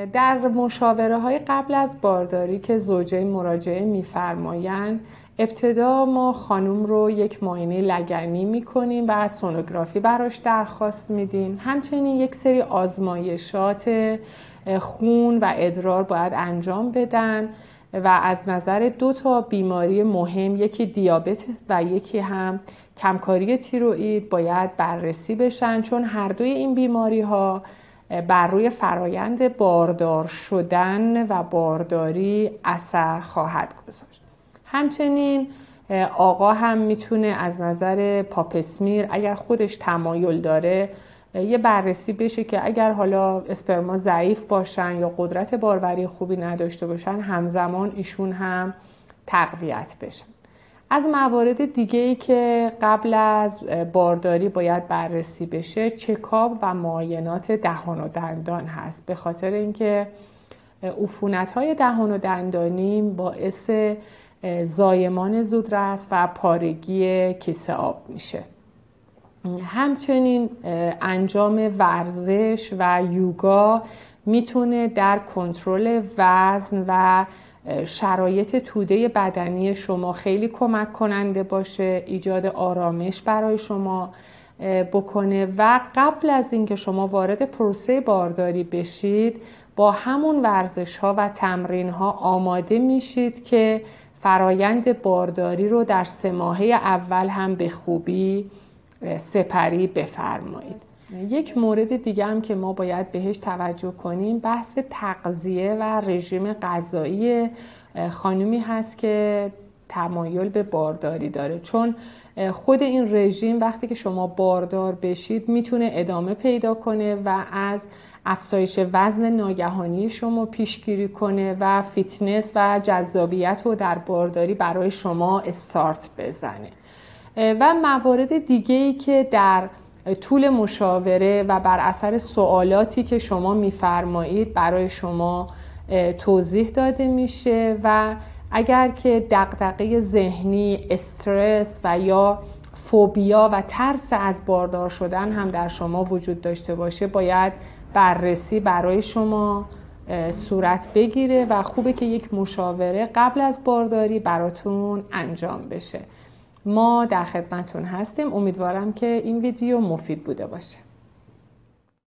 در مشاوره های قبل از بارداری که زوجین مراجعه می‌فرمایند، ابتدا ما خانم رو یک معاینه لگنی می‌کنیم و سونوگرافی براش درخواست میدیم. همچنین یک سری آزمایشات خون و ادرار باید انجام بدن و از نظر 2 بیماری مهم، یکی دیابت و یکی هم کمکاری تیروئید، باید بررسی بشن، چون هر دوی این بیماری ها بر روی فرایند باردار شدن و بارداری اثر خواهد گذاشت. همچنین آقا هم میتونه از نظر پاپسمیر اگر خودش تمایل داره یه بررسی بشه که اگر حالا اسپرما ضعیف باشن یا قدرت باروری خوبی نداشته باشن، همزمان ایشون هم تقویت بشن. از موارد دیگه‌ای که قبل از بارداری باید بررسی بشه، چکاپ و معاینات دهان و دندان هست، به خاطر اینکه عفونت‌های دهان و دندانی باعث زایمان زودرس و پارگی کیسه آب میشه. همچنین انجام ورزش و یوگا میتونه در کنترل وزن و شرایط توده بدنی شما خیلی کمک کننده باشه، ایجاد آرامش برای شما بکنه و قبل از اینکه شما وارد پروسه بارداری بشید با همون ورزش ها و تمرین ها آماده میشید که فرایند بارداری رو در 3 ماهه اول هم به خوبی سپری بفرمایید. یک مورد دیگه هم که ما باید بهش توجه کنیم بحث تغذیه و رژیم غذایی خانومی هست که تمایل به بارداری داره، چون خود این رژیم وقتی که شما باردار بشید میتونه ادامه پیدا کنه و از افزایش وزن ناگهانی شما پیشگیری کنه و فیتنس و جذابیت رو در بارداری برای شما استارت بزنه. و موارد دیگه‌ای که در طول مشاوره و بر اثر سوالاتی که شما می‌فرمایید برای شما توضیح داده میشه و اگر که دغدغه ذهنی، استرس و یا فوبیا و ترس از باردار شدن هم در شما وجود داشته باشه، باید بررسی برای شما صورت بگیره و خوبه که یک مشاوره قبل از بارداری براتون انجام بشه. ما در خدمتتون هستیم. امیدوارم که این ویدیو مفید بوده باشه.